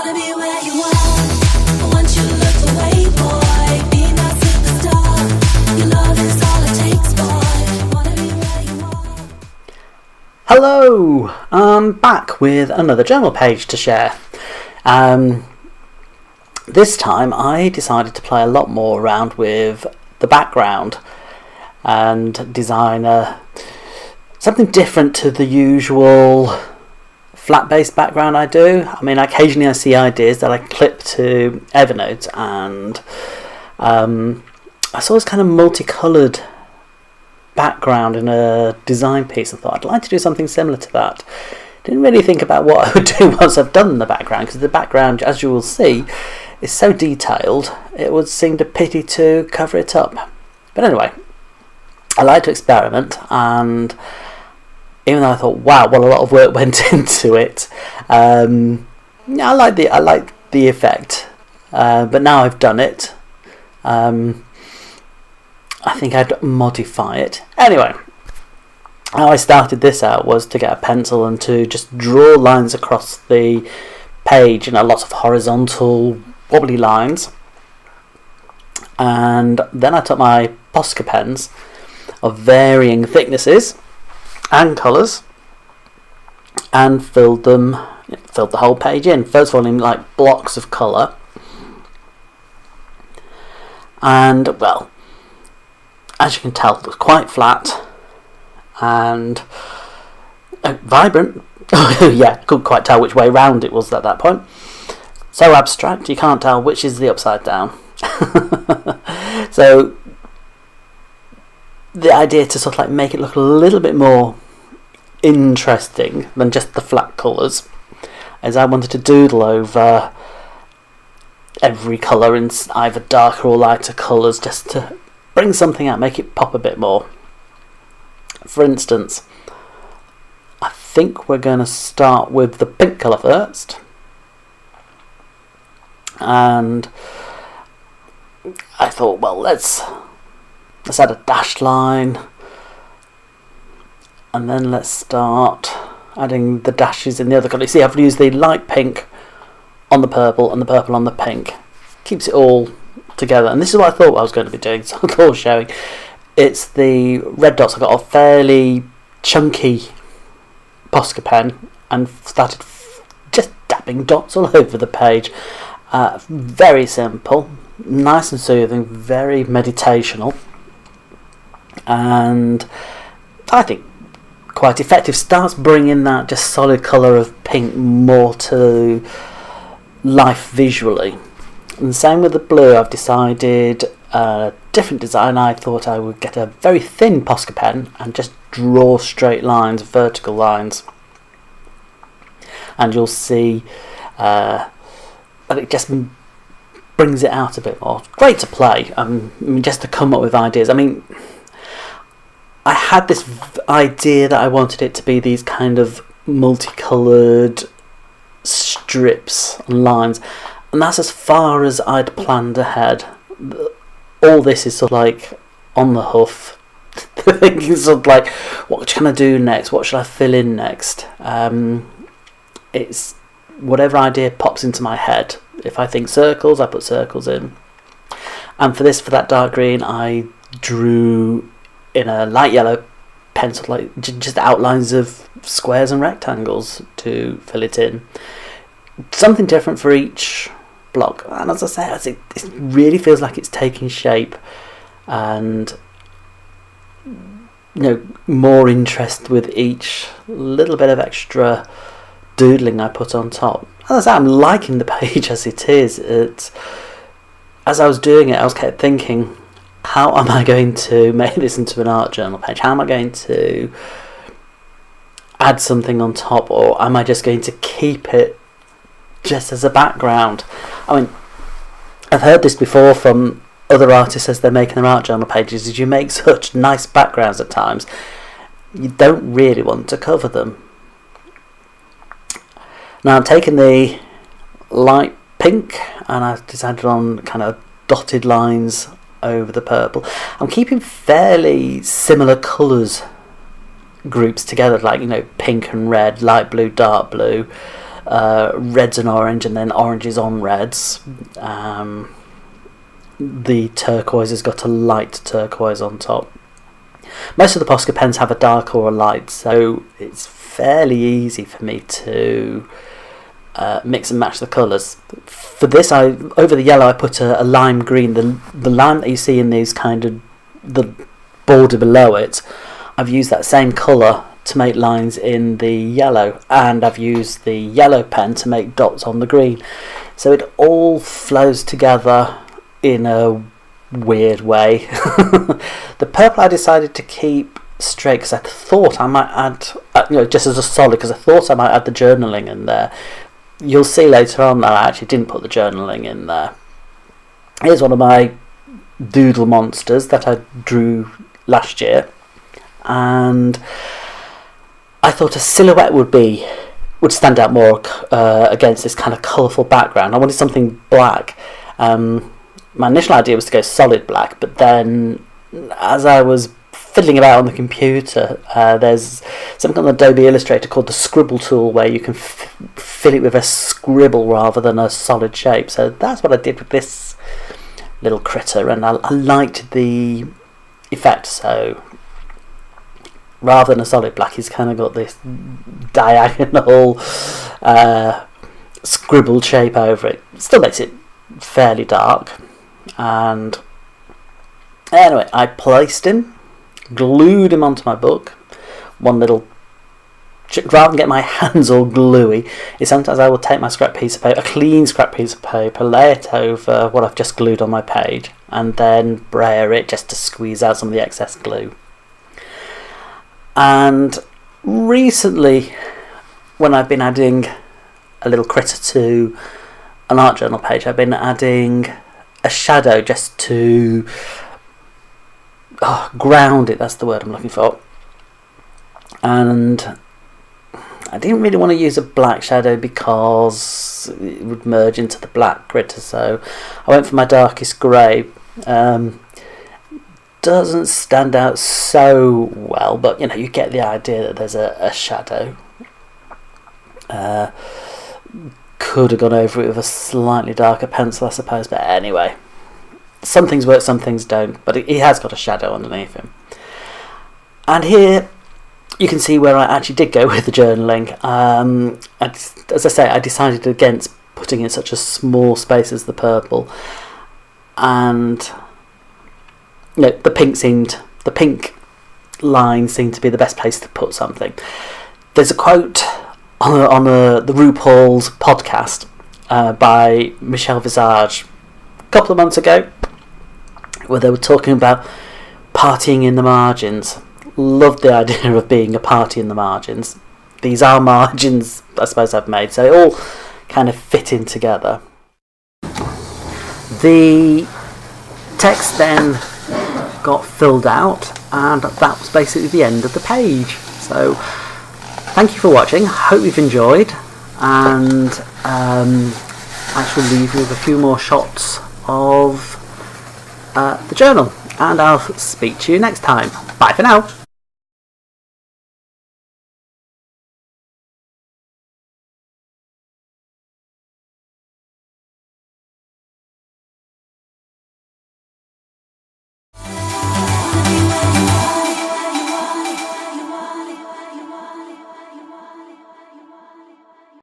Wanna be where you are. I want you to look the way, boy. Be my superstar. Your love is all it takes, boy. Wanna be where you are. Hello, I'm back with another journal page to share. This time I decided to play a lot more around with the background and design something different to the usual flat-based background I do. I mean, occasionally I see ideas that I clip to Evernote, and I saw this kind of multicoloured background in a design piece and thought I'd like to do something similar to that. Didn't really think about what I would do once I've done the background, because the background, as you will see, is so detailed it would seem a pity to cover it up. But anyway, I like to experiment, and even though I thought, wow, well, a lot of work went into it, I like the effect. But now I've done it, I think I'd modify it. Anyway, how I started this out was to get a pencil and to just draw lines across the page, a lot of horizontal wobbly lines. And then I took my Posca pens of varying thicknesses and colours and filled the whole page in. First of all, in like blocks of colour. And well, as you can tell, it was quite flat and vibrant. Yeah, couldn't quite tell which way round it was at that point. So abstract, you can't tell which is the upside down. So the idea to sort of like make it look a little bit more interesting than just the flat colours is I wanted to doodle over every colour in either darker or lighter colours, just to bring something out, make it pop a bit more. For instance, I think we're going to start with the pink colour first, and I thought, well, let's add a dashed line, and then let's start adding the dashes in the other colour. You see, I've used the light pink on the purple and the purple on the pink. Keeps it all together, and this is what I thought I was going to be doing, so I thought showing. It's the red dots. I got a fairly chunky Posca pen and started just dabbing dots all over the page. Very simple, nice and soothing, very meditational, and I think quite effective. Starts bringing that just solid colour of pink more to life visually. And the same with the blue. I've decided a different design. I thought I would get a very thin Posca pen and just draw straight lines, vertical lines, and you'll see that it just brings it out a bit more. Great to play. I mean, just to come up with ideas. I mean, I had this idea that I wanted it to be these kind of multicoloured strips and lines, and that's as far as I'd planned ahead. All this is sort of like on the hoof, thinking sort of like, what can I do next? What should I fill in next? It's whatever idea pops into my head. If I think circles, I put circles in. And for that dark green, I drew in a light yellow pencil, like just outlines of squares and rectangles to fill it in. Something different for each block, and as I say, it really feels like it's taking shape, and more interest with each little bit of extra doodling I put on top. As I say, I'm liking the page as it is. As I was doing it, I was kept thinking, how am I going to make this into an art journal page? How am I going to add something on top, or am I just going to keep it just as a background? I mean, I've heard this before from other artists as they're making their art journal pages, is you make such nice backgrounds at times, you don't really want to cover them. Now I'm taking the light pink and I've decided on kind of dotted lines over the purple. I'm keeping fairly similar colours groups together, like pink and red, light blue, dark blue, reds and orange, and then oranges on reds. The turquoise has got a light turquoise on top. Most of the Posca pens have a dark or a light, so it's fairly easy for me to mix and match the colours. For this, over the yellow I put a lime green. The lime that you see in these kind of the border below it, I've used that same colour to make lines in the yellow, and I've used the yellow pen to make dots on the green. So it all flows together in a weird way. The purple I decided to keep straight because I thought I might add, just as a solid, because I thought I might add the journaling in there. You'll see later on that I actually didn't put the journaling in there. Here's one of my Doodle Monsters that I drew last year, and I thought a silhouette would stand out more against this kind of colourful background. I wanted something black. My initial idea was to go solid black, but then as I was fiddling about on the computer, there's something on Adobe Illustrator called the scribble tool where you can fill it with a scribble rather than a solid shape. So that's what I did with this little critter, and I liked the effect. So rather than a solid black, he's kind of got this diagonal scribbled shape over it. Still makes it fairly dark. And anyway, I placed him, glued him onto my book. One little, rather than get my hands all gluey, is sometimes I will take my scrap piece of paper, a clean scrap piece of paper, lay it over what I've just glued on my page, and then brayer it just to squeeze out some of the excess glue. And recently, when I've been adding a little critter to an art journal page, I've been adding a shadow just to ground it. That's the word I'm looking for. And I didn't really want to use a black shadow because it would merge into the black critter, so I went for my darkest grey. Doesn't stand out so well, but you get the idea that there's a shadow. Could have gone over it with a slightly darker pencil, I suppose, but anyway, some things work, some things don't, but he has got a shadow underneath him. And here you can see where I actually did go with the journaling. As I say, I decided against putting in such a small space as the purple, and the pink line seemed to be the best place to put something. There's a quote on the RuPaul's podcast by Michelle Visage a couple of months ago, where they were talking about partying in the margins. Loved the idea of being a party in the margins. These are margins, I suppose, I've made, so they all kind of fit in together. The text then got filled out, and that was basically the end of the page. So thank you for watching, hope you've enjoyed, and I shall leave you with a few more shots of the journal, and I'll speak to you next time. Bye for now.